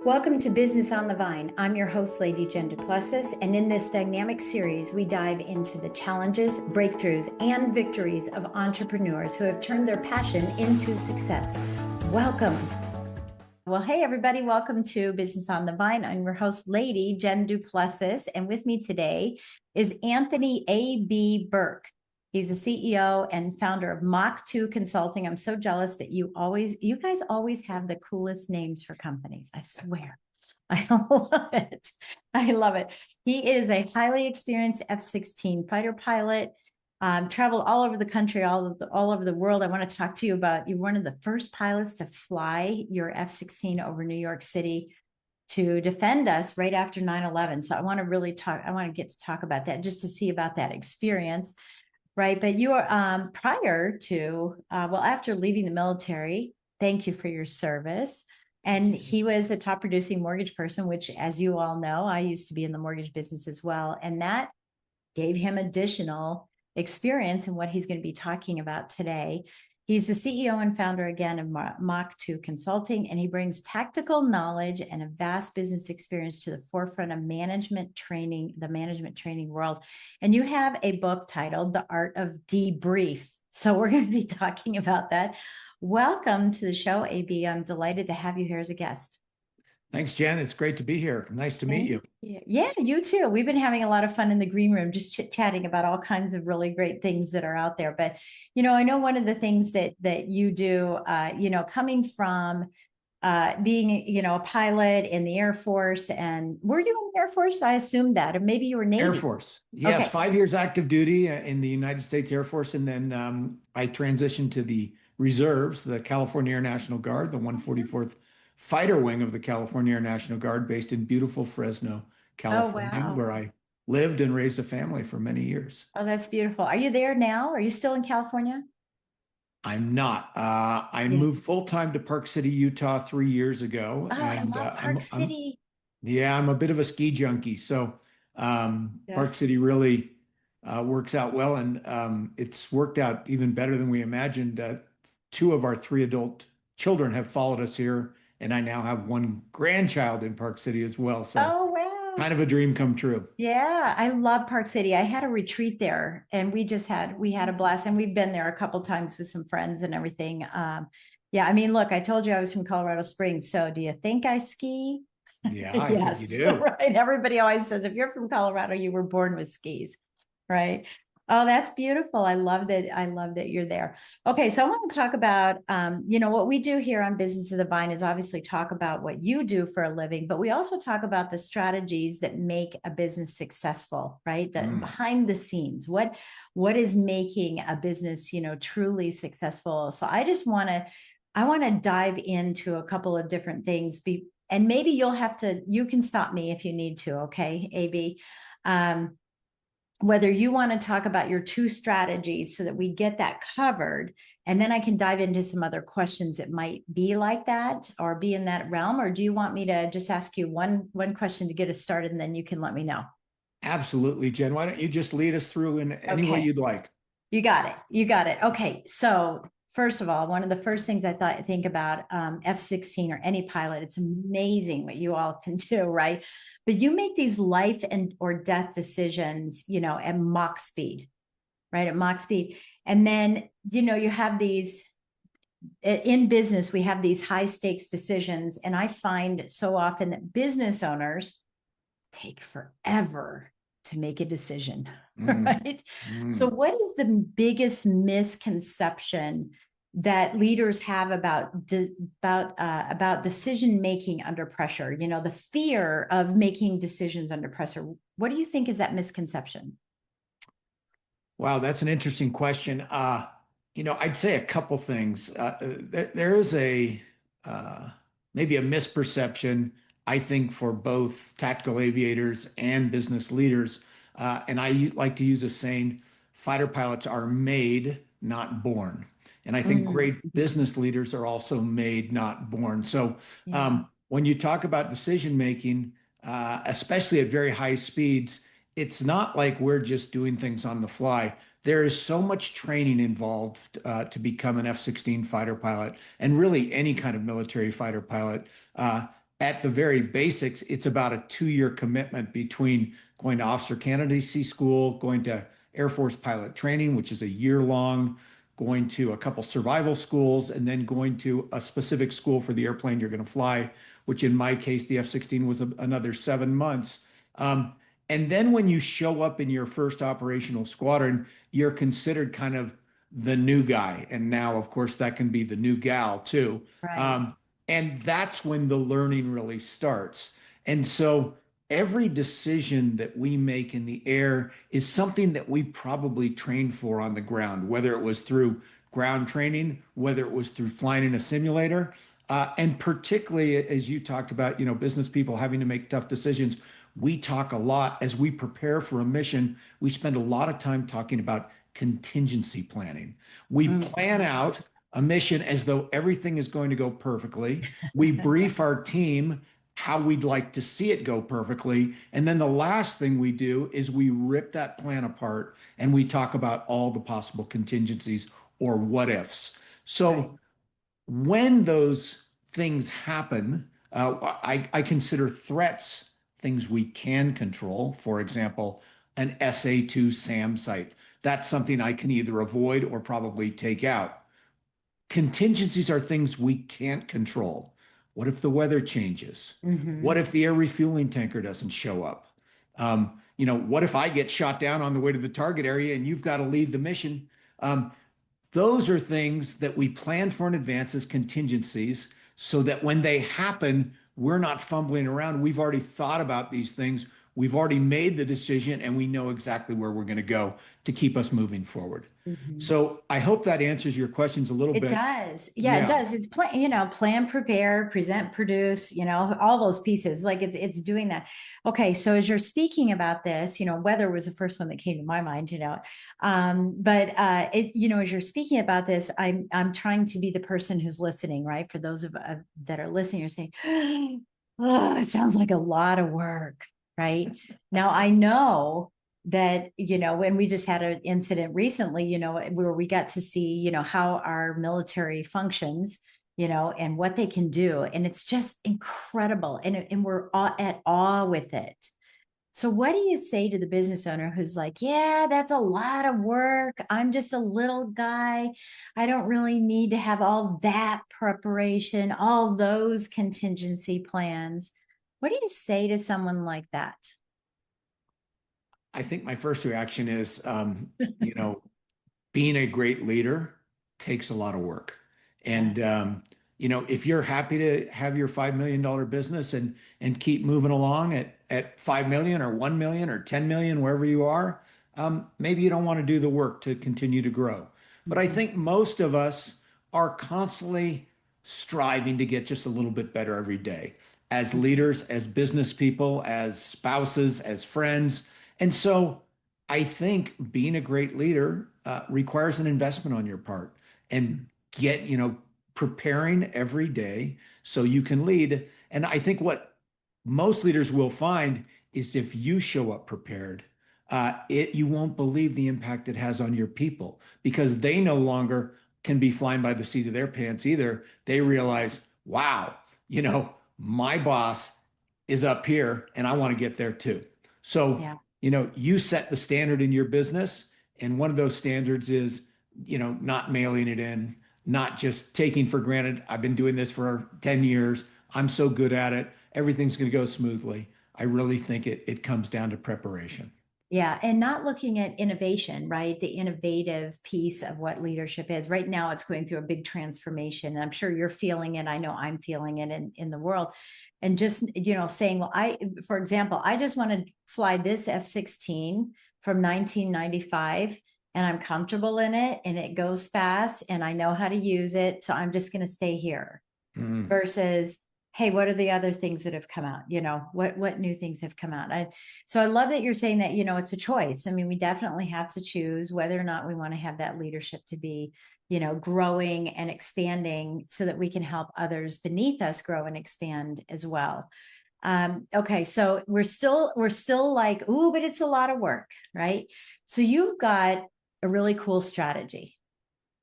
Welcome to Business on the Vine. I'm your host, Lady Jen Du Plessis, and in this dynamic series, we dive into the challenges, breakthroughs, and victories of entrepreneurs who have turned their passion into success. Welcome. Well, hey, everybody. Welcome to Business on the Vine. I'm your host, Lady Jen Du Plessis, and with me today is Anthony A.B. Bourke. He's the CEO and founder of Mach Consulting. I'm so jealous that you guys always have the coolest names for companies. I swear. I love it. I love it. He is a highly experienced F-16 fighter pilot, traveled all over the country, all over the world. I want to talk to you about, you're one of the first pilots to fly your F-16 over New York City to defend us right after 9/11. So I want to get to talk about that, just to see about that experience. Right. But you are prior to, after leaving the military, thank you for your service. And he was a top producing mortgage person, which, as you all know, I used to be in the mortgage business as well. And that gave him additional experience in what he's going to be talking about today. He's the CEO and founder, again, of Mach Consulting, and he brings tactical knowledge and a vast business experience to the forefront of management training, the management training world. And you have a book titled The Art of Debrief. So we're going to be talking about that. Welcome to the show, AB. I'm delighted to have you here as a guest. Thanks, Jen. It's great to be here. Nice to meet you. Yeah, you too. We've been having a lot of fun in the green room, just chit-chatting about all kinds of really great things that are out there. But, I know one of the things that you do, coming from being, a pilot in the Air Force, and were you in the Air Force? I assumed that, or maybe you were Navy. Air Force. Yes, okay. 5 years active duty in the United States Air Force. And then I transitioned to the reserves, the California Air National Guard, the 144th Fighter Wing of the California Air National Guard, based in beautiful Fresno, California, where I lived and raised a family for many years. Oh, that's beautiful. Are you there now? Are you still in California? I'm not. I moved full-time to Park City, Utah 3 years ago. Oh, and, I love Park City. I'm a bit of a ski junkie. So Park City really works out well. And it's worked out even better than we imagined. 2 of our 3 adult children have followed us here. And I now have 1 grandchild in Park City as well. So kind of a dream come true. Yeah, I love Park City. I had a retreat there, and we had a blast, and we've been there a couple of times with some friends and everything. Yeah, I mean, look, I told you I was from Colorado Springs. So do you think I ski? Yeah, I think you do. Right. Everybody always says, if you're from Colorado, you were born with skis, right? Oh, that's beautiful. I love that. I love that you're there. Okay. So I want to talk about, what we do here on Business of the Vine is obviously talk about what you do for a living, but we also talk about the strategies that make a business successful, right? Behind the scenes, what is making a business, truly successful. So I want to dive into a couple of different things, and maybe you can stop me if you need to. Okay, AB. Whether you want to talk about your 2 strategies so that we get that covered, and then I can dive into some other questions that might be like that or be in that realm, or do you want me to just ask you one question to get us started, and then you can let me know? Absolutely, Jen. Why don't you just lead us through in any way you'd like? You got it. Okay. So first of all, one of the first things I think about F-16 or any pilot, it's amazing what you all can do, right? But you make these life or death decisions, at Mach speed, right? At Mach speed. And then, you have these, in business, we have these high stakes decisions. And I find so often that business owners take forever to make a decision, right? So what is the biggest misconception that leaders have about decision making under pressure? The fear of making decisions under pressure. What do you think is that misconception? Wow, that's an interesting question. I'd say a couple things. There is maybe a misperception, I think, for both tactical aviators and business leaders. And I like to use a saying, fighter pilots are made, not born. And I think great business leaders are also made, not born. So when you talk about decision making, especially at very high speeds, it's not like we're just doing things on the fly. There is so much training involved to become an F-16 fighter pilot, and really any kind of military fighter pilot. at the very basics, it's about a 2-year commitment between going to officer candidacy school, going to Air Force pilot training, which is a year long, going to a couple survival schools, and then going to a specific school for the airplane you're going to fly, which in my case, the F-16 was another 7 months. And then when you show up in your first operational squadron, you're considered kind of the new guy. And now, of course, that can be the new gal too. Right. Um, and that's when the learning really starts. And so every decision that we make in the air is something that we probably trained for on the ground, whether it was through ground training, whether it was through flying in a simulator. And particularly as you talked about, business people having to make tough decisions, we talk a lot as we prepare for a mission. We spend a lot of time talking about contingency planning. We plan out a mission as though everything is going to go perfectly. We brief our team how we'd like to see it go perfectly. And then the last thing we do is we rip that plan apart and we talk about all the possible contingencies or what ifs. Right. So when those things happen, I consider threats things we can control. For example, an SA-2 SAM site. That's something I can either avoid or probably take out. Contingencies are things we can't control. What if the weather changes? What if the air refueling tanker doesn't show up? What if I get shot down on the way to the target area and you've got to lead the mission? Those are things that we plan for in advance as contingencies so that when they happen, we're not fumbling around. We've already thought about these things. We've already made the decision and we know exactly where we're going to go to keep us moving forward. So I hope that answers your questions a little It bit. does. Yeah, it Yeah. does. It's plan, prepare, present, produce, all those pieces. Like it's doing that. Okay. So as you're speaking about this, weather was the first one that came to my mind, but as you're speaking about this, I'm trying to be the person who's listening, right? For those of that are listening, you're saying, oh, it sounds like a lot of work, right? Now I know that when we just had an incident recently where we got to see how our military functions and what they can do, and it's just incredible, and we're at awe with it. So what do you say to the business owner who's like, yeah, that's a lot of work, I'm just a little guy, I don't really need to have all that preparation, all those contingency plans? What do you say to someone like that? I think my first reaction is, being a great leader takes a lot of work. Yeah. And if you're happy to have your $5 million business and keep moving along at 5 million or 1 million or 10 million, wherever you are, maybe you don't want to do the work to continue to grow. But I think most of us are constantly striving to get just a little bit better every day as leaders, as business people, as spouses, as friends. And so I think being a great leader requires an investment on your part and preparing every day so you can lead. And I think what most leaders will find is if you show up prepared, you won't believe the impact it has on your people because they no longer can be flying by the seat of their pants either. They realize, wow, my boss is up here and I want to get there too. So, Yeah. you set the standard in your business. And one of those standards is, not mailing it in, not just taking for granted. I've been doing this for 10 years. I'm so good at it. Everything's going to go smoothly. I really think it comes down to preparation. Yeah, and not looking at innovation, right? The innovative piece of what leadership is. Right now, it's going through a big transformation. And I'm sure you're feeling it. I know I'm feeling it in the world. And just, saying, well, for example, I just want to fly this F-16 from 1995 and I'm comfortable in it and it goes fast and I know how to use it. So I'm just going to stay here Mm. versus, hey, what are the other things that have come out? What new things have come out? So I love that you're saying that, it's a choice. I mean, we definitely have to choose whether or not we want to have that leadership to be, growing and expanding so that we can help others beneath us grow and expand as well. Okay, so we're still like, ooh, but it's a lot of work, right? So you've got a really cool strategy,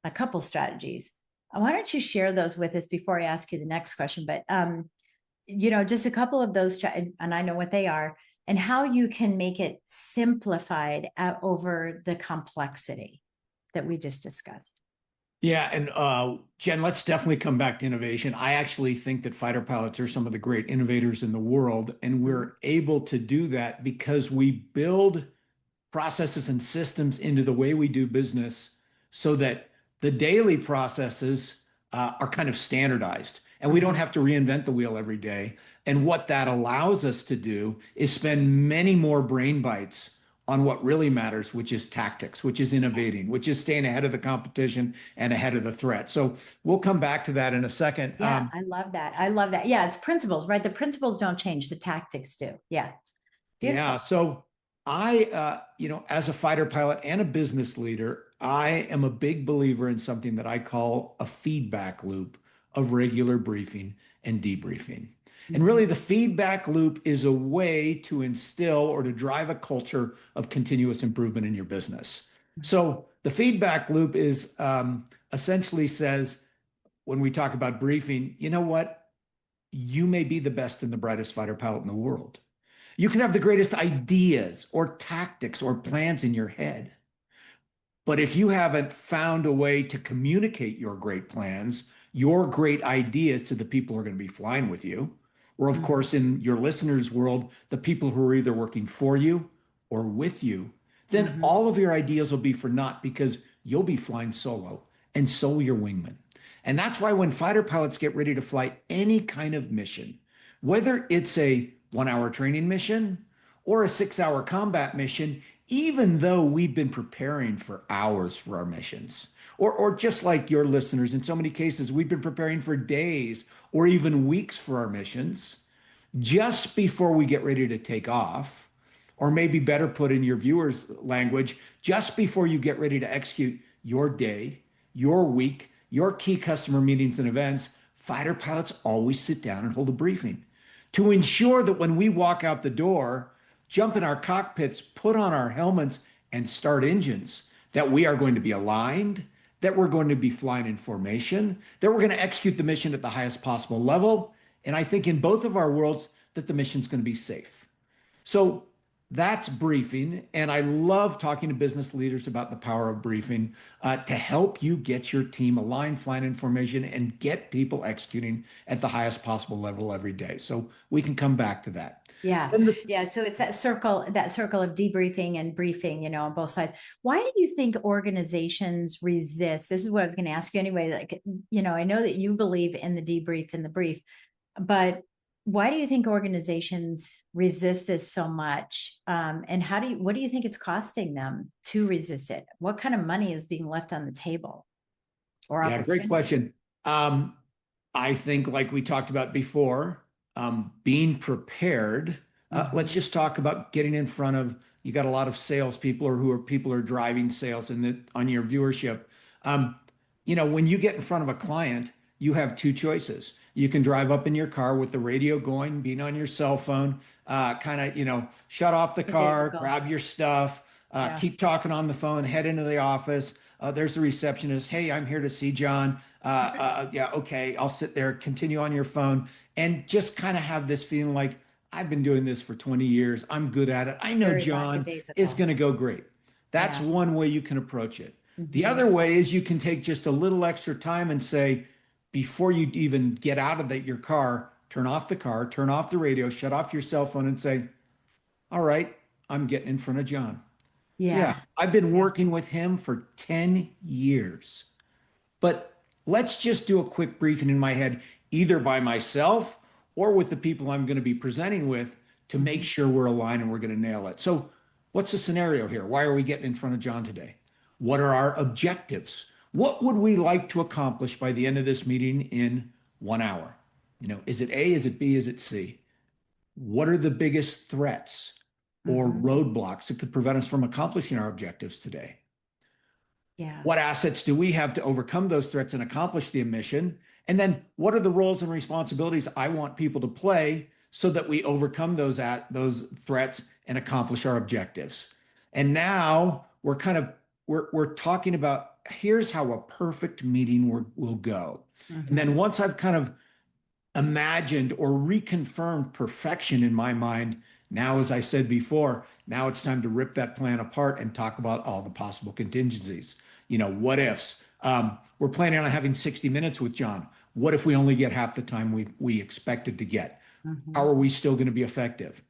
a couple strategies. Why don't you share those with us before I ask you the next question? But just a couple of those, and I know what they are, and how you can make it simplified over the complexity that we just discussed. Yeah, and Jen, let's definitely come back to innovation. I actually think that fighter pilots are some of the great innovators in the world, and we're able to do that because we build processes and systems into the way we do business so that the daily processes are kind of standardized and we don't have to reinvent the wheel every day. And what that allows us to do is spend many more brain bites on what really matters, which is tactics, which is innovating, which is staying ahead of the competition and ahead of the threat. So we'll come back to that in a second. Yeah, I love that. I love that. Yeah, it's principles, right? The principles don't change, the tactics do. Yeah. Beautiful. Yeah. So as a fighter pilot and a business leader, I am a big believer in something that I call a feedback loop of regular briefing and debriefing. And really, the feedback loop is a way to instill or to drive a culture of continuous improvement in your business. So the feedback loop is essentially says, when we talk about briefing, you know what? You may be the best and the brightest fighter pilot in the world. You can have the greatest ideas or tactics or plans in your head. But if you haven't found a way to communicate your great plans, your great ideas to the people who are going to be flying with you, or of course, in your listeners' world, the people who are either working for you or with you, then all of your ideas will be for naught because you'll be flying solo and so will your wingman. And that's why when fighter pilots get ready to fly any kind of mission, whether it's a 1 hour training mission or a 6 hour combat mission, even though we've been preparing for hours for our missions, or just like your listeners, in so many cases, we've been preparing for days or even weeks for our missions, just before we get ready to take off, or maybe better put in your viewers' language, just before you get ready to execute your day, your week, your key customer meetings and events, fighter pilots always sit down and hold a briefing to ensure that when we walk out the door, jump in our cockpits, put on our helmets, and start engines, that we are going to be aligned, that we're going to be flying in formation, that we're going to execute the mission at the highest possible level. And I think in both of our worlds that the mission's going to be safe. So that's briefing. And I love talking to business leaders about the power of briefing to help you get your team aligned, flying in formation, and get people executing at the highest possible level every day. So we can come back to that. Yeah. Yeah. So it's that circle of debriefing and briefing, on both sides. Why do you think organizations resist? This is what I was going to ask you anyway. Like, I know that you believe in the debrief and the brief, but why do you think organizations resist this so much? And what do you think it's costing them to resist it? What kind of money is being left on the table? Yeah, great question. I think, like we talked about before, being prepared. Let's just talk about getting in front of. You got a lot of salespeople or people who are driving sales on your viewership. When you get in front of a client, you have two choices. You can drive up in your car with the radio going, being on your cell phone, shut off the car, grab your stuff, keep talking on the phone, head into the office. There's the receptionist. Hey, I'm here to see John. Yeah, okay, I'll sit there, continue on your phone, and just kind of have this feeling like, I've been doing this for 20 years. I'm good at it. I know John is going to go great. That's one way you can approach it. The other way is you can take just a little extra time and say, before you even get out of your car, turn off the car, turn off the radio, shut off your cell phone and say, all right, I'm getting in front of John. Yeah, I've been working with him for 10 years. But let's just do a quick briefing in my head, either by myself or with the people I'm going to be presenting with, to make sure we're aligned and we're going to nail it. So what's the scenario here? Why are we getting in front of John today? What are our objectives? What would we like to accomplish by the end of this meeting in 1 hour? Is it A, is it B, is it C? What are the biggest threats or roadblocks that could prevent us from accomplishing our objectives today? Yeah. What assets do we have to overcome those threats and accomplish the mission? And then what are the roles and responsibilities I want people to play so that we overcome those threats and accomplish our objectives? And now we're talking about, here's how a perfect meeting will go. And then once I've kind of imagined or reconfirmed perfection in my mind. Now, as I said before, now it's time to rip that plan apart and talk about all the possible contingencies. What ifs? We're planning on having 60 minutes with John. What if we only get half the time we expected to get? How Mhm. are we still going to be effective?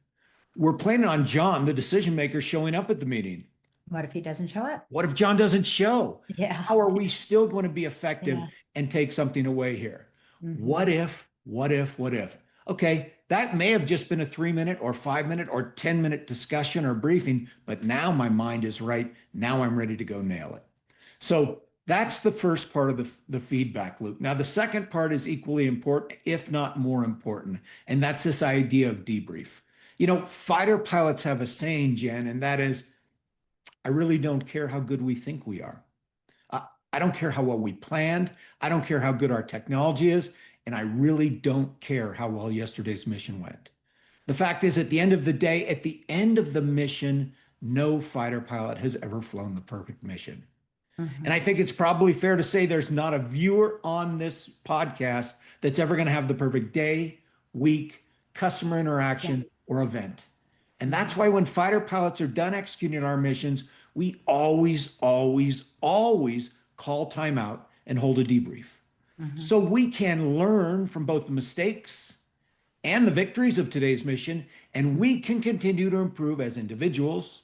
We're planning on John, the decision maker, showing up at the meeting. What if he doesn't show up? What if John doesn't show? Yeah. How are we still going to be effective Yeah. and take something away here? What Hmm. if, what if, what if? Okay, that may have just been a 3 minute or 5 minute or 10 minute discussion or briefing, but now my mind is right. Now I'm ready to go nail it. So that's the first part of the feedback loop. Now, the second part is equally important, if not more important, and that's this idea of debrief. Fighter pilots have a saying, Jen, and that is, I really don't care how good we think we are. I, I don't care how well we planned. I don't care how good our technology is. And I really don't care how well yesterday's mission went. The fact is, at the end of the day, at the end of the mission, no fighter pilot has ever flown the perfect mission. And I Hmm. think it's probably fair to say there's not a viewer on this podcast that's ever going to have the perfect day, week, customer Yeah. interaction, or event. And that's Hmm. why when fighter pilots are done executing our missions, we always, always, always call timeout and hold a debrief. Hmm. So we can learn from both the mistakes and the victories of today's mission, and we can continue to improve as individuals,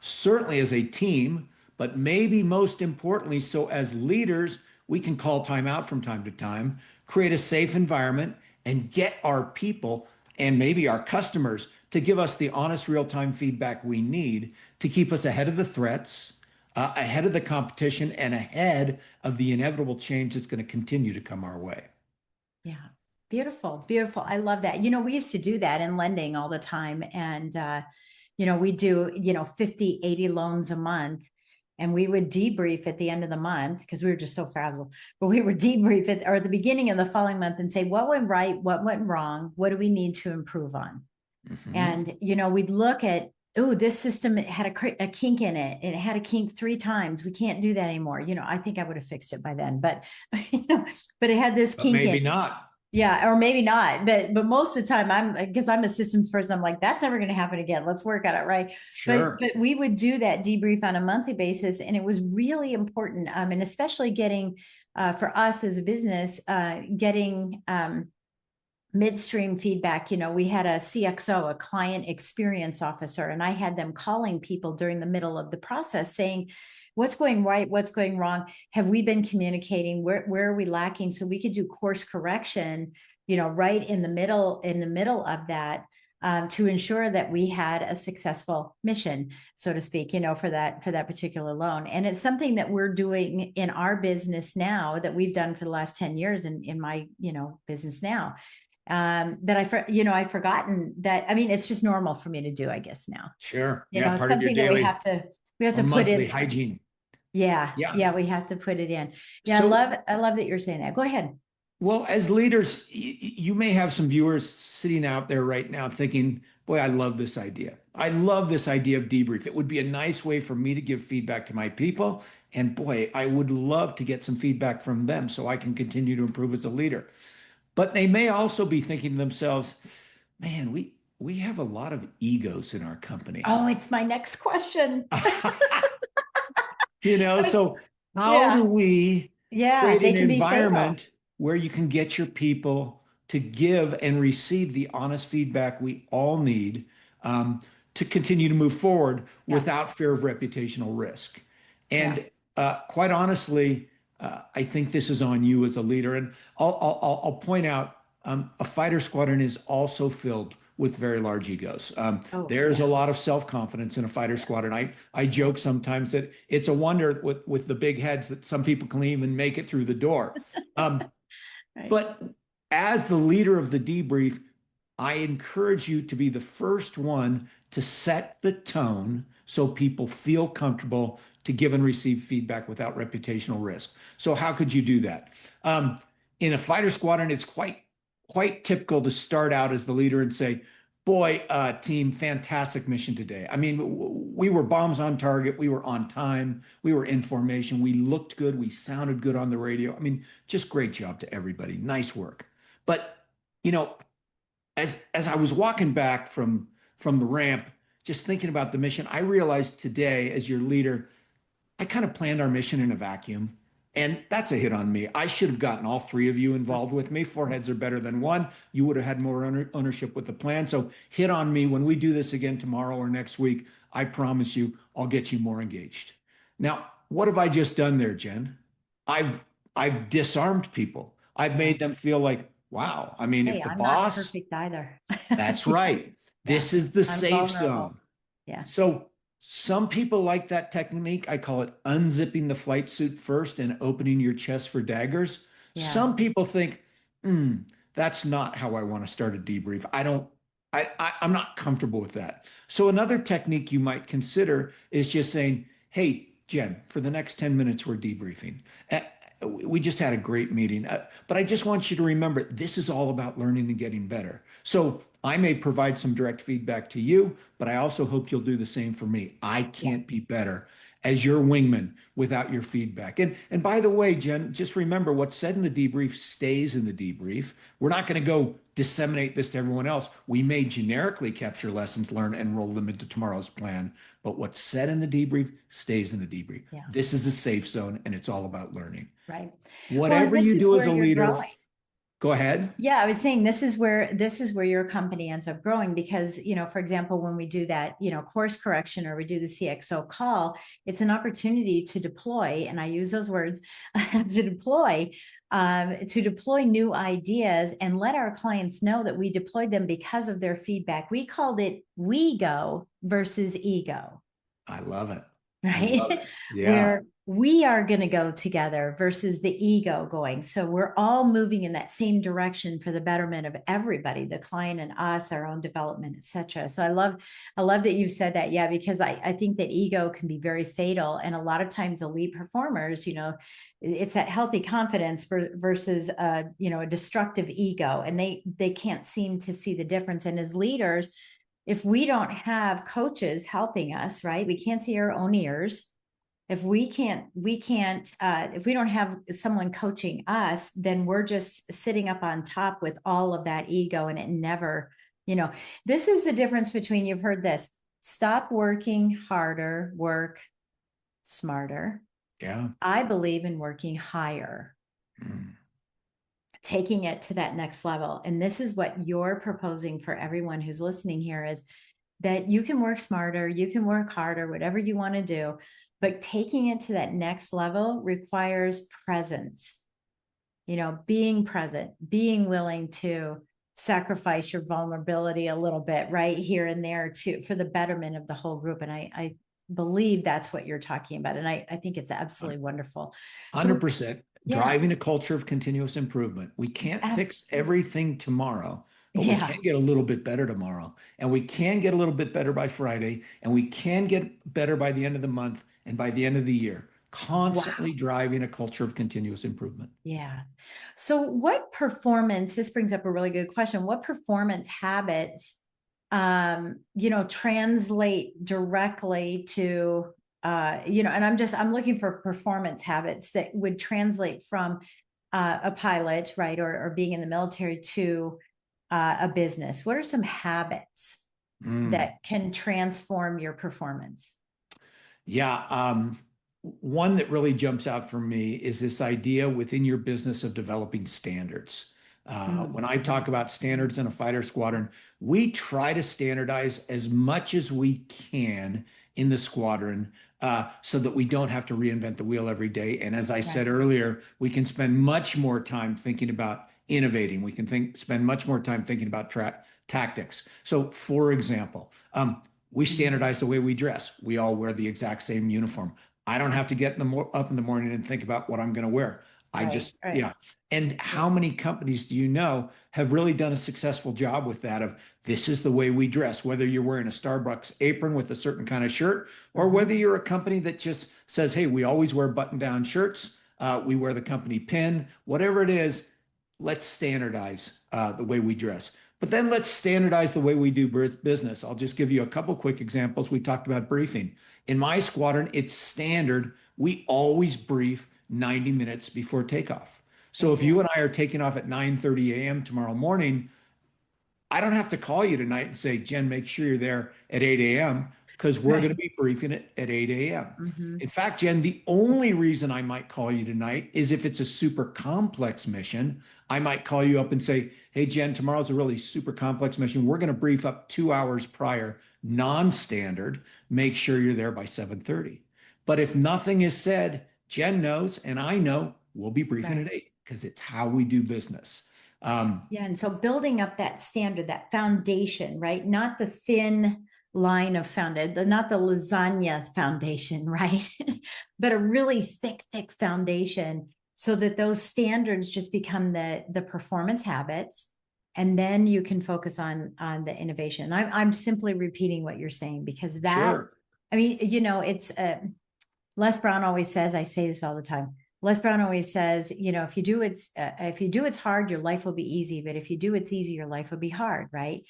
certainly as a team, but maybe most importantly, so as leaders, we can call time out from time to time, create a safe environment, and get our people and maybe our customers to give us the honest real time feedback we need to keep us ahead of the threats, ahead of the competition, and ahead of the inevitable change that's going to continue to come our way. Yeah. Beautiful. Beautiful. I love that. We used to do that in lending all the time. And, we do, 50, 80 loans a month. And we would debrief at the end of the month because we were just so frazzled. But we would debrief it or at the beginning of the following month and say, what went right? What went wrong? What do we need to improve on? Mhm. And, we'd look at, oh, this system had a kink in it. It had a kink 3 times. We can't do that anymore. I think I would have fixed it by then, but, but it had this But kink in maybe it. not. Yeah, or maybe not, but most of the time I'm because I'm a systems person. I'm like, that's never going to happen again. Let's work on it, right? But Sure. but we would do that debrief on a monthly basis, and it was really important. And especially getting for us as a business, getting midstream feedback. We had a CXO, a client experience officer, and I had them calling people during the middle of the process saying, what's going right, what's going wrong, have we been communicating, where are we lacking, so we could do course correction, right in the middle of that, to ensure that we had a successful mission, so to speak, for that particular loan. And it's something that we're doing in our business now, that we've done for the last 10 years in my business now. But I've forgotten that. I mean, it's just normal for me to do, I guess now. Sure. Yeah, It's part of your something that we have daily to we have or to put monthly in. hygiene. Yeah, Yeah. yeah, we have to put it in. Yeah, I So, love I love that you're saying that. Go ahead. well, as leaders, you may have some viewers sitting out there right now thinking, boy, I love this idea. I love this idea of debrief. It would be a nice way for me to give feedback to my people. And boy, I would love to get some feedback from them so I can continue to improve as a leader. But they may also be thinking to themselves, man, we have a lot of egos in our company. Oh, it's my next question. So how do Yeah, we yeah, create they an can be fatal. environment where you can get your people to give and receive the honest feedback we all need, to continue to move forward Yeah. without fear of reputational risk? Yeah. And quite honestly, I think this is on you as a leader. And I'll point out, a fighter squadron is also filled with very large egos. Oh, There's a yeah. lot of self-confidence in a fighter Yeah. squadron. I Yeah. joke sometimes that it's a wonder with the big heads that some people can even make it through the door. Um, Right. but as the leader of the debrief, I encourage you to be the first one to set the tone so people feel comfortable to give and receive feedback without reputational risk. So how could you do that? Um, in a fighter squadron, it's quite typical to start out as the leader and say, "Boy, team, fantastic mission today. I mean, we were bombs on target. We were on time. We were in formation. We looked good. We sounded good on the radio. I mean, just great job to everybody. Nice work." But you know, as I was walking back from the ramp, just thinking about the mission, I realized today, as your leader, I kind of planned our mission in a vacuum. And that's a hit on me. I should have gotten all three of you involved with me. Four heads are better than one. You would have had more ownership with the plan. So hit on me when we do this again tomorrow or next week. I promise you, I'll get you more engaged. Now, what have I just done there, Jen? I've I've disarmed people. I've Yeah. made them feel like, wow. I mean, if Hey, the I'm not boss, perfect either. that's Yeah. right. Yeah. This is the I'm safe vulnerable. zone. Yeah. So some people like that technique. I call it unzipping the flight suit first and opening your chest for daggers. Yeah. Some people think, hmm, that's not how I want to start a debrief. I don't, I'm not comfortable with that. So another technique you might consider is just saying, hey, Jen, for the next 10 minutes, we're debriefing. We just had a great meeting, but I just want you to remember this is all about learning and getting better. So I may provide some direct feedback to you, but I also hope you'll do the same for me. I Yeah. can't be better as your wingman without your feedback. And by the way, Jen, just remember what's said in the debrief stays in the debrief. We're not going to go disseminate this to everyone else. We may generically capture lessons learned and roll them into tomorrow's plan, but what's said in the debrief stays in the debrief. Yeah. This is a safe zone and it's all about learning. Right. Well, and Whatever this you is do as where a you're leader, growing. go ahead. Yeah, I was saying this is where your company ends up growing because, for example, when we do that, course correction or we do the CXO call, it's an opportunity to deploy, and I use those words to deploy new ideas and let our clients know that we deployed them because of their feedback. We called it we go versus ego. I love it. I love Right? it. Yeah. Where we are going to go together versus the ego going. So we're all moving in that same direction for the betterment of everybody, the client and us, our own development, etc. So I love that you've said that. Yeah, because I think that ego can be very fatal. And a lot of times elite performers, it's that healthy confidence versus a destructive ego. And they can't seem to see the difference. And as leaders, if we don't have coaches helping us, right, we can't see our own ears. If if we don't have someone coaching us, then we're just sitting up on top with all of that ego, and it never, this is the difference between, you've heard this, stop working harder, work smarter. Yeah. I believe in working higher. Mm. Taking it to that next level. And this is what you're proposing for everyone who's listening here, is that you can work smarter, you can work harder, whatever you want to do, but taking it to that next level requires presence, being present, being willing to sacrifice your vulnerability a little bit right here and there too, for the betterment of the whole group. And I believe that's what you're talking about. And I think it's absolutely wonderful. So 100% yeah, driving a culture of continuous improvement. We can't fix absolutely. everything tomorrow, but we Yeah. can get a little bit better tomorrow. And we can get a little bit better by Friday. And we can get better by the end of the month and by the end of the year. Wow. Constantly driving a culture of continuous improvement. Yeah. So this brings up a really good question. What performance habits, translate directly to, and I'm looking for performance habits that would translate from a pilot, right, or being in the military to a business. What are some habits Mm. that can transform your performance? Yeah. One that really jumps out for me is this idea within your business of developing standards. When I talk about standards in a fighter squadron, we try to standardize as much as we can in the squadron so that we don't have to reinvent the wheel every day. And as I said Right. earlier, we can spend much more time thinking about innovating. We can spend much more time thinking about tactics. So, for example, we standardize the way we dress. We all wear the exact same uniform. I don't have to get up in the morning and think about what I'm going to wear. I Right. just, Right. yeah. And Yeah. how many companies do you know have really done a successful job with that? Of this is the way we dress, whether you're wearing a Starbucks apron with a certain kind of shirt, or whether you're a company that just says, hey, we always wear button down shirts. We wear the company pin, whatever it is, let's standardize the way we dress. But then let's standardize the way we do business. I'll just give you a couple quick examples. We talked about briefing. In my squadron, it's standard. We always brief 90 minutes before takeoff. So if you Exactly. and I are taking off at 9:30 a.m. tomorrow morning, I don't have to call you tonight and say, Jen, make sure you're there at 8 a.m. because we're going to Right. be briefing it at 8 a.m. Hmm. In fact, Jen, the only reason I might call you tonight is if it's a super complex mission. I might call you up and say, hey, Jen, tomorrow's a really super complex mission. We're going to brief up 2 hours prior, non-standard. Make sure you're there by 7:30. But if nothing is said, Jen knows and I know we'll be briefing Right. at 8 because it's how we do business. Yeah. And so building up that standard, that foundation, right? Not the thin line of foundation, not the lasagna foundation, right? But a really thick, thick foundation so that those standards just become the performance habits. And then you can focus on the innovation. I'm simply repeating what you're saying because that, Sure. I mean, it's Les Brown always says, I say this all the time. Les Brown always says, if you do it's hard, your life will be easy. But if you do it's easy, your life will be hard, right?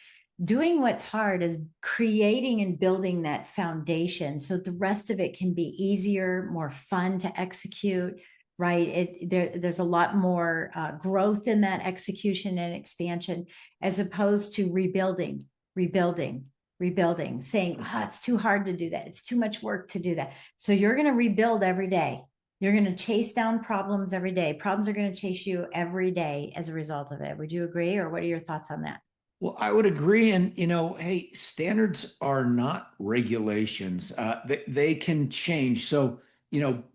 Doing what's hard is creating and building that foundation so the rest of it can be easier, more fun to execute, right? There's a lot more growth in that execution and expansion as opposed to rebuilding, saying, it's too hard to do that. It's too much work to do that. So you're going to rebuild every day. You're going to chase down problems every day. Problems are going to chase you every day as a result of it. Would you agree? Or what are your thoughts on that? Well, I would agree. And, hey, standards are not regulations. They can change. So,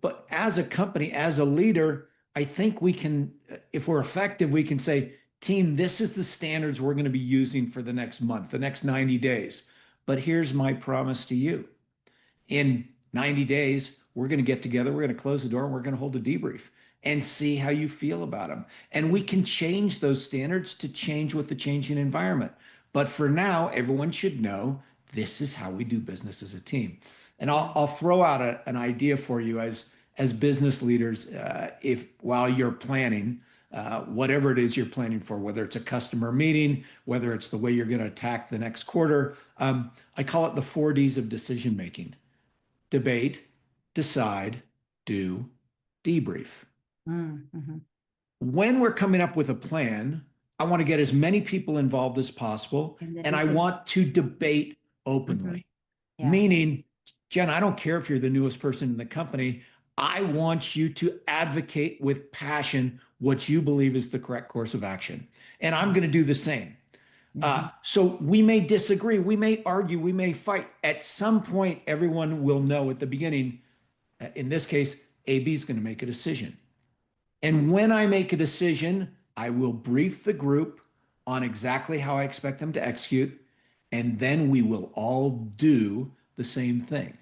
but as a company, as a leader, I think we can, if we're effective, we can say, team, this is the standards we're going to be using for the next month, the next 90 days. But here's my promise to you. In 90 days, we're going to get together, we're going to close the door, and we're going to hold a debrief and see how you feel about them. And we can change those standards to change with the changing environment. But for now, everyone should know this is how we do business as a team. And Yeah. I'll throw out an idea for you as business leaders, if while you're planning, whatever it is you're planning for, whether it's a customer meeting, whether it's the way you're going to attack the next quarter, I call it the 4 Ds of decision making: debate, decide, do, debrief. Mm-hmm. When we're coming up with a plan, I want to get as many people involved as possible, And the and I decision. want to debate Mm-hmm. openly. Yeah. Meaning, Jen, I don't care if you're the newest person in the company. I want you to advocate with passion what you believe is the correct course of action. And I'm going to do the same. Mm-hmm. So we may disagree, we may argue, we may fight. At some point, everyone will know at the beginning, in this case, AB is going to make a decision. And when I make a decision, I will brief the group on exactly how I expect them to execute. And then we will all do the same thing.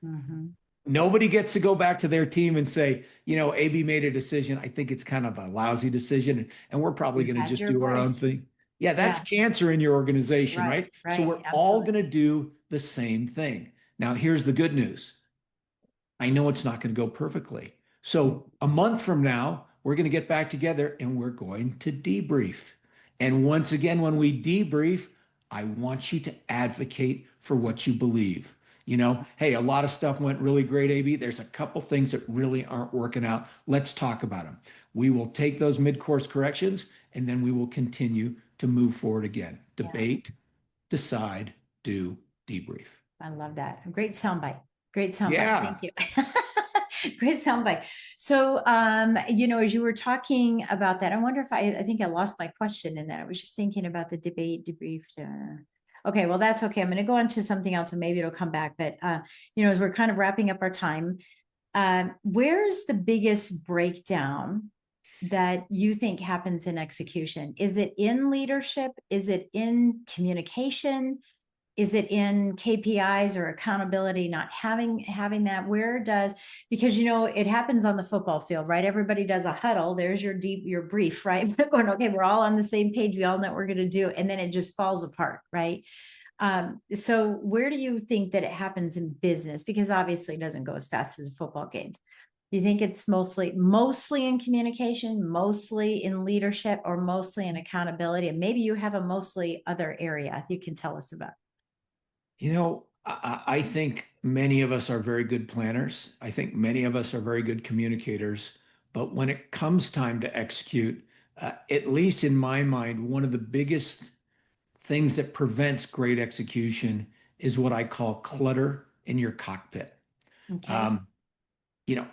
Mm-hmm. Nobody gets to go back to their team and say, AB made a decision. I think it's kind of a lousy decision, and we're probably You going to had just your do our own voice. thing. Yeah, that's Yeah. cancer in your organization, Right. right? So Right. we're all Absolutely. going to do the same thing. Now, here's the good news. I know it's not going to go perfectly. So a month from now, we're going to get back together and we're going to debrief. And once again, when we debrief, I want you to advocate for what you believe. Hey, a lot of stuff went really great, AB. There's a couple things that really aren't working out. Let's talk about them. We will take those mid-course corrections and then we will continue to move forward again. Yeah. Debate, decide, do, debrief. I love that. Great soundbite. Great soundbite. Yeah. Thank you. Great soundbite. So, as you were talking about that, I wonder if I think I lost my question in that. I was just thinking about the debate debrief. Okay, well, that's okay. I'm going to go on to something else and maybe it'll come back. But, as we're kind of wrapping up our time, where's the biggest breakdown that you think happens in execution? Is it in leadership? Is it in communication? Is it in KPIs or accountability, not having that? Where does, because it happens on the football field, right? Everybody does a huddle. There's your brief, right? Going, okay, we're all on the same page. We all know what we're going to do, and then it just falls apart, right? So where do you think that it happens in business? Because obviously it doesn't go as fast as a football game. Do you think it's mostly in communication, mostly in leadership, or mostly in accountability? And maybe you have a mostly other area you can tell us about. I think many of us are very good planners. I think many of us are very good communicators. But when it comes time to execute, at least in my mind, one of the biggest things that prevents great execution is what I call clutter in your cockpit. Okay. Um,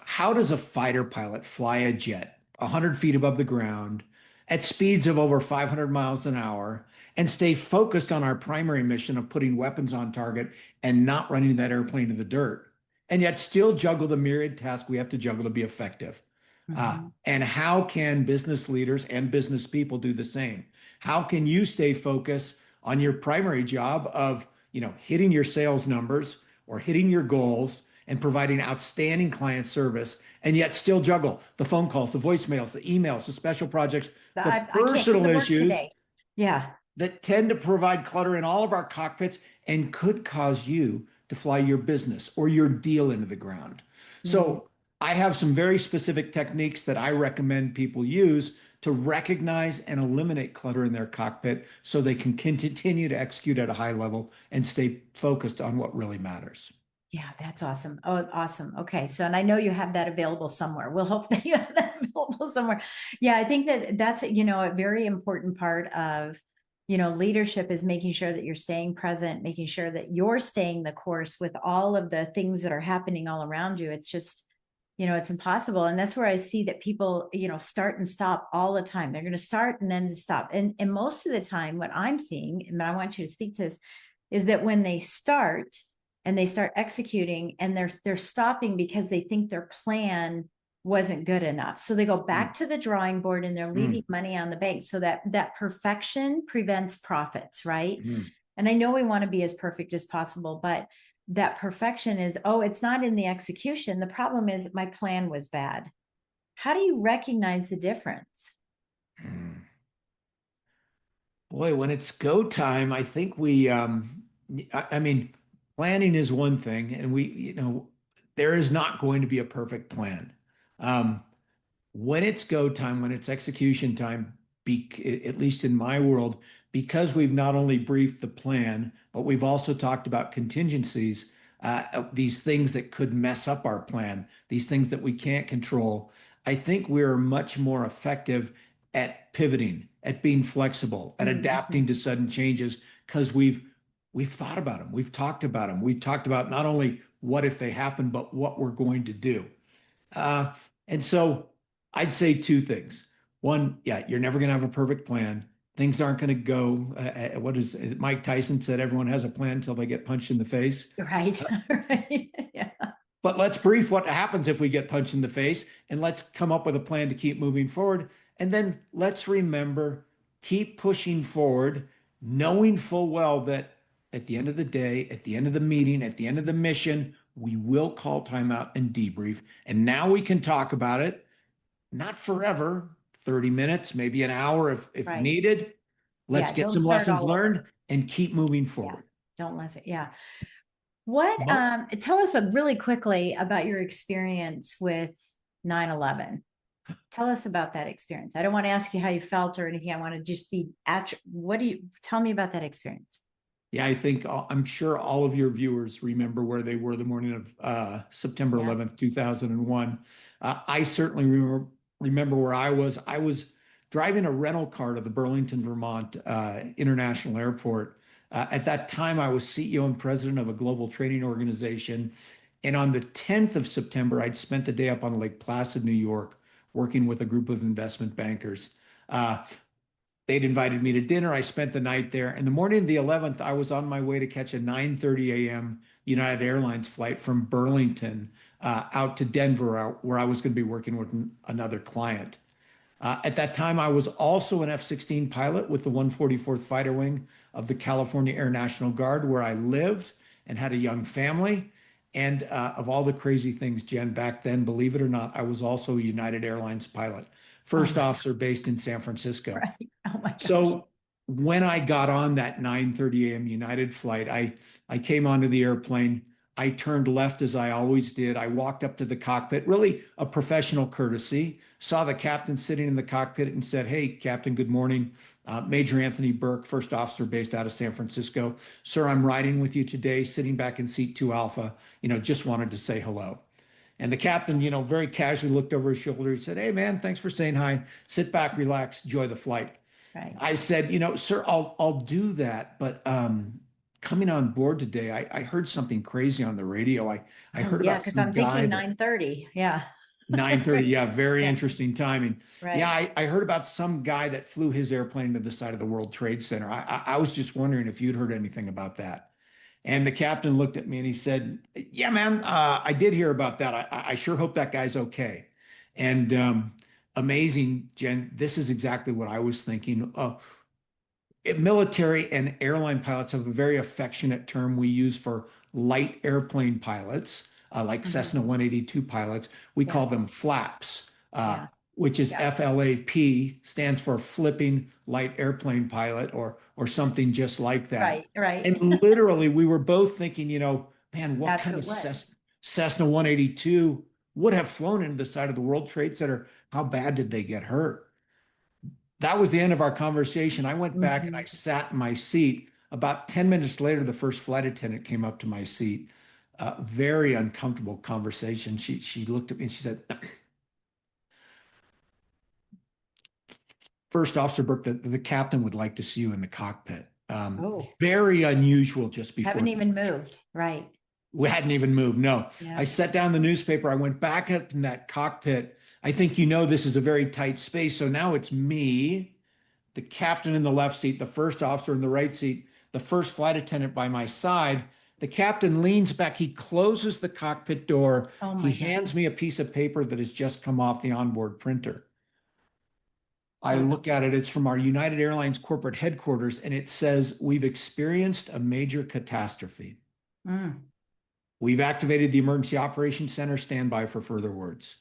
how does a fighter pilot fly a jet 100 feet above the ground at speeds of over 500 miles an hour and stay focused on our primary mission of putting weapons on target and not running that airplane to the dirt, and yet still juggle the myriad tasks we have to juggle to be effective? Mhm. And how can business leaders and business people do the same? How can you stay focused on your primary job of, hitting your sales numbers or hitting your goals and providing outstanding client service, and yet still juggle the phone calls, the voicemails, the emails, the special projects, the I can't come personal to work issues today. Yeah. that tend to provide clutter in all of our cockpits and could cause you to fly your business or your deal into the ground. Mm. So I have some very specific techniques that I recommend people use to recognize and eliminate clutter in their cockpit so they can continue to execute at a high level and stay focused on what really matters. Yeah, that's awesome. Oh, awesome. Okay. So, and I know you have that available somewhere. We'll hope that you have that available somewhere. Yeah, I think that that's, a very important part of, leadership is making sure that you're staying present, making sure that you're staying the course with all of the things that are happening all around you. It's just, it's impossible. And that's where I see that people, start and stop all the time. They're going to start and then stop. And most of the time, what I'm seeing, and I want you to speak to this, is that when they start, and they start executing and they're stopping because they think their plan wasn't good enough. So they go back to the drawing board and they're leaving money on the bank. So that perfection prevents profits, right? Mm. And I know we want to be as perfect as possible, but that perfection is, oh, it's not in the execution. The problem is my plan was bad. How do you recognize the difference? Mm. Boy, when it's go time, I think I mean, planning is one thing, and there is not going to be a perfect plan. Um, when it's go time, when it's execution time, at least in my world, because we've not only briefed the plan, but we've also talked about contingencies, these things that could mess up our plan, these things that we can't control. I think we're much more effective at pivoting, at being flexible, at Mm-hmm. adapting to sudden changes because we've thought about them, we've talked about them, we've talked about not only what if they happen, but what we're going to do. Uh, and so I'd say two things. One, yeah, you're never going to have a perfect plan. Things aren't going to go. What is it? Mike Tyson said everyone has a plan until they get punched in the face. Right. Right. Yeah. But let's brief what happens if we get punched in the face and let's come up with a plan to keep moving forward. And then let's remember, keep pushing forward, knowing full well that at the end of the day, at the end of the meeting, at the end of the mission, we will call timeout and debrief. And now we can talk about it, not forever, 30 minutes, maybe an hour if Right. needed. Let's Yeah. get Don't some start lessons all over. learned and keep moving Yeah. forward. Don't let it. Yeah. What, Mo- tell us really quickly about your experience with 9/11. Tell us about that experience. I don't want to ask you how you felt or anything. I want to just be at, what do you tell me about that experience? Yeah, I'm sure all of your viewers remember where they were the morning of September Yeah. 11th, 2001. I certainly remember where I was. I was driving a rental car to the Burlington, Vermont International Airport. At that time, I was CEO and president of a global training organization. And on the 10th of September, I'd spent the day up on Lake Placid, New York, working with a group of investment bankers. Uh, They'd invited me to dinner. I spent the night there. And the morning of the 11th, I was on my way to catch a 9:30 a.m. United Airlines flight from Burlington out to Denver, where I was going to be working with another client. At that time, I was also an F-16 pilot with the 144th Fighter Wing of the California Air National Guard, where I lived and had a young family. And of all the crazy things, Jen, back then, believe it or not, I was also a United Airlines pilot, Oh first my, officer based in San Francisco. right. Oh my gosh. So when I got on that 9:30 a.m. United flight, I came onto the airplane. I turned left as I always did. I walked up to the cockpit, really a professional courtesy, saw the captain sitting in the cockpit and said, "Hey, Captain, good morning. Major Anthony Bourke, first officer based out of San Francisco. Sir, I'm riding with you today, sitting back in seat 2 Alpha. Just wanted to say hello." And the captain, very casually looked over his shoulder. He said, "Hey, man, thanks for saying hi. Sit back, relax, enjoy the flight." Right. I said, "Sir, I'll do that, but coming on board today, I heard something crazy on the radio. I Oh, heard yeah, about because some I'm guy thinking that 9:30. Yeah. 9:30, yeah, very Yeah. interesting timing. Yeah, Right. I heard about some guy that flew his airplane to the side of the World Trade Center. I was just wondering if you'd heard anything about that." And the captain looked at me and he said, "Yeah, man, I did hear about that. I sure hope that guy's okay." And amazing, Jen, this is exactly what I was thinking. Military and airline pilots have a very affectionate term we use for light airplane pilots, like Mhm. Cessna 182 pilots. We Yeah. call them flaps, Yeah. which is Yeah. FLAP, stands for flipping light airplane pilot or something just like that. Right. Right. And literally, we were both thinking, man, what That's kind what of it was. Cessna 182 would have flown into the side of the World Trade Center? How bad did they get hurt? That was the end of our conversation. I went back and I Mhm. sat in my seat. About 10 minutes later, the first flight attendant came up to my seat. Very uncomfortable conversation. She looked at me and she said, "First Officer Burke, the captain would like to see you in the cockpit." Oh, Very unusual just haven't before even moved. Right. we hadn't even moved. No, Yeah. I set down the newspaper. I went back up in that cockpit. I think this is a very tight space. So now it's me, the captain in the left seat, the first officer in the right seat, the first flight attendant by my side. The captain leans back. He closes the cockpit door. Oh He my God. hands me a piece of paper that has just come off the onboard printer. I Wow. look at it. It's from our United Airlines corporate headquarters, and it says, "We've experienced a major catastrophe. Mm. We've activated the Emergency Operations Center. Stand by for further words."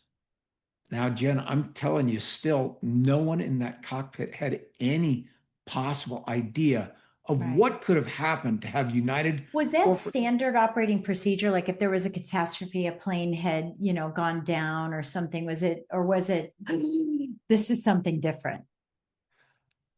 Now, Jen, I'm telling you, still, no one in that cockpit had any possible idea of Right. what could have happened to have United Was that corporate. standard operating procedure? Like if there was a catastrophe, a plane had, gone down or something, or was it, this is something different?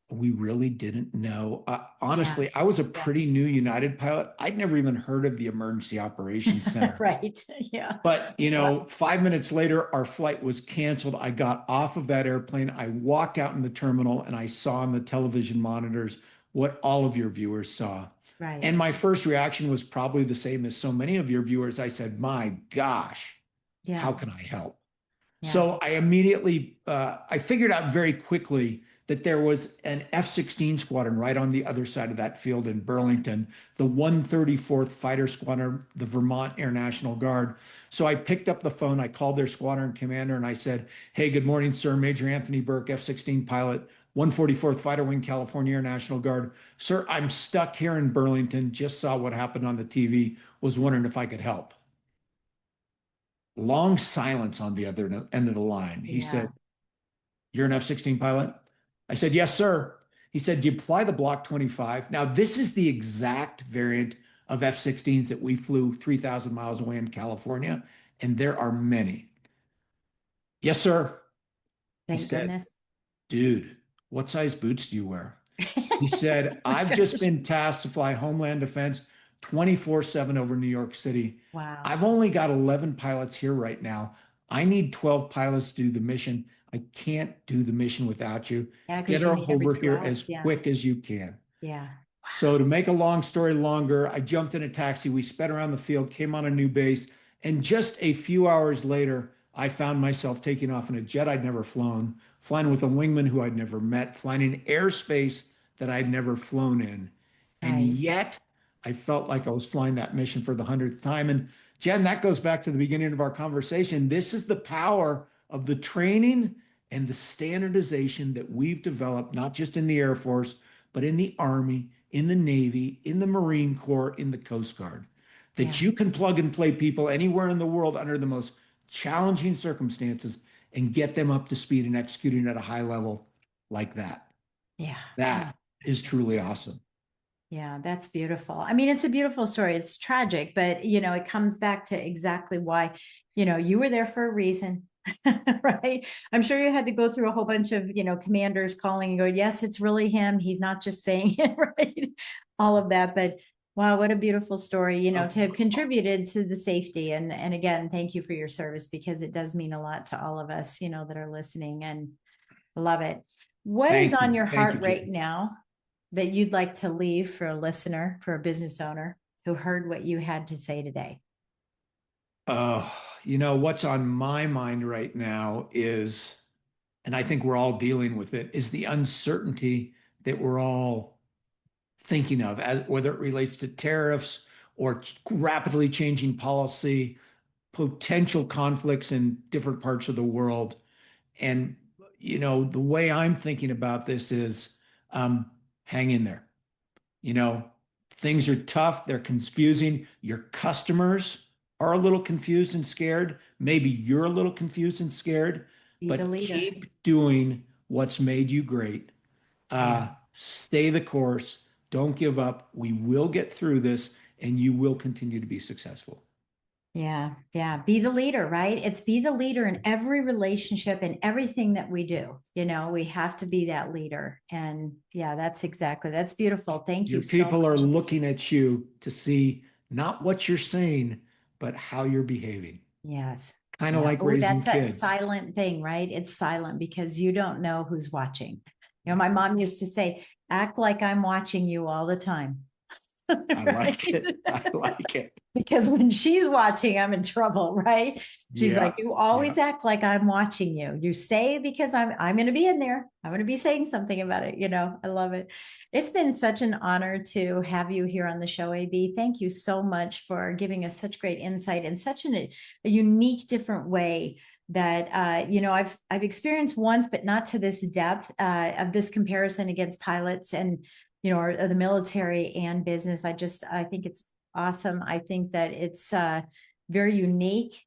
We really didn't know. Yeah. Honestly, I was a Yeah. pretty new United pilot. I'd never even heard of the Emergency Operations Center. Right. Yeah. But, Wow. 5 minutes later, our flight was canceled. I got off of that airplane. I walked out in the terminal and I saw on the television monitors what all of your viewers saw. Right. And my first reaction was probably the same as so many of your viewers. I said, "My gosh, Yeah. how can I help?" Yeah. So I immediately, I figured out very quickly that there was an F-16 squadron right on the other side of that field in Burlington, the 134th Fighter Squadron, the Vermont Air National Guard. So I picked up the phone, I called their squadron commander, and I said, "Hey, good morning, sir. Major Anthony Bourke, F-16 pilot, 144th Fighter Wing, California Air National Guard. Sir, I'm stuck here in Burlington. Just saw what happened on the TV. Was wondering if I could help." Long silence on the other end of the line. He Yeah. said, "You're an F-16 pilot?" I said, "Yes, sir." He said, "Do you fly the Block 25?" Now, this is the exact variant of F-16s that we flew 3,000 miles away in California, and there are many. "Yes, sir." He Thank said, goodness. "Dude, what size boots do you wear?" He said, Oh my "I've just gosh. been tasked to fly Homeland Defense 24/7 over New York City. Wow. I've only got 11 pilots here right now. I need 12 pilots to do the mission. I can't do the mission without you. Yeah, Get because you her need every over two here hours. as Yeah. quick as you can." Yeah. So to make a long story longer, I jumped in a taxi. We sped around the field, came on a new base, and just a few hours later, I found myself taking off in a jet I'd never flown, flying with a wingman who I'd never met, flying in airspace that I'd never flown in. And Right. yet I felt like I was flying that mission for the 100th time. And Jen, that goes back to the beginning of our conversation. This is the power of the training and the standardization that we've developed, not just in the Air Force, but in the Army, in the Navy, in the Marine Corps, in the Coast Guard, that Yeah. you can plug and play people anywhere in the world under the most challenging circumstances and get them up to speed and executing at a high level like that. Yeah. That is That's truly beautiful. awesome. Yeah, that's beautiful. I mean, it's a beautiful story. It's tragic, but it comes back to exactly why, you were there for a reason, right? I'm sure you had to go through a whole bunch of, commanders calling and go, yes, it's really him. He's not just saying it, right? All of that. But Wow, what a beautiful story, to have contributed to the safety. And again, thank you for your service, because it does mean a lot to all of us, that are listening, and love it. What is Thank on you. your Thank heart you, right Jen. now that you'd like to leave for a listener, for a business owner who heard what you had to say today? What's on my mind right now is, and I think we're all dealing with it, is the uncertainty that we're all thinking of, as whether it relates to tariffs or rapidly changing policy, potential conflicts in different parts of the world. And, the way I'm thinking about this is hang in there. You know, things are tough, they're confusing. Your customers are a little confused and scared. Maybe you're a little confused and scared, Be the but leader. keep doing what's made you great. Yeah. Stay the course. Don't give up. We will get through this and you will continue to be successful. Yeah. Yeah. Be the leader, right? It's be the leader in every relationship and everything that we do. We have to be that leader. And yeah, that's beautiful. Thank Your you so people are much. looking at you to see not what you're saying, but how you're behaving. Yes. Kind of Yeah. like Oh, raising that's that kids. silent thing, right? It's silent because you don't know who's watching. My mom used to say, act like I'm watching you all the time. I Right? like it. I like it. Because when she's watching, I'm in trouble, right? She's like, Yeah. you Yeah. always act like I'm watching you. You say, because I'm going to be in there. I'm going to be saying something about it. I love it. It's been such an honor to have you here on the show, AB. Thank you so much for giving us such great insight in such a unique, different way that I've experienced once, but not to this depth of this comparison against pilots and or the military and business. I think it's awesome. I think that it's very unique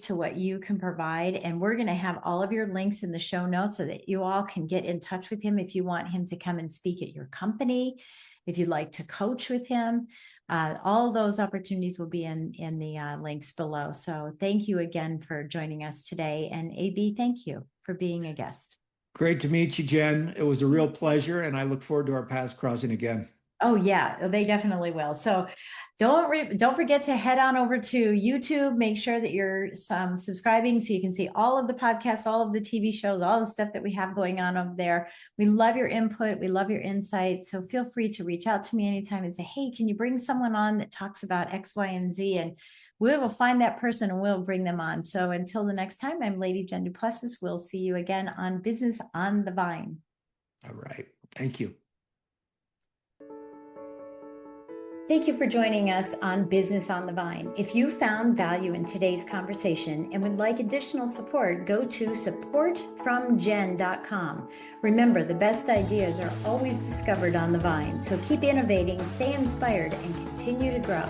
to what you can provide. And we're going to have all of your links in the show notes so that you all can get in touch with him if you want him to come and speak at your company, if you'd like to coach with him. All those opportunities will be in the links below. So thank you again for joining us today. And AB, thank you for being a guest. Great to meet you, Jen. It was a real pleasure, and I look forward to our paths crossing again. Oh yeah, they definitely will. So don't forget to head on over to YouTube. Make sure that you're subscribing so you can see all of the podcasts, all of the TV shows, all the stuff that we have going on over there. We love your input. We love your insight. So feel free to reach out to me anytime and say, hey, can you bring someone on that talks about X, Y, and Z? And we will find that person and we'll bring them on. So until the next time, I'm Lady Jen Du Plessis. We'll see you again on Business on the Vine. All right. Thank you. Thank you for joining us on Business on the Vine. If you found value in today's conversation and would like additional support, go to supportfromjen.com. Remember, the best ideas are always discovered on the Vine, so keep innovating, stay inspired, and continue to grow.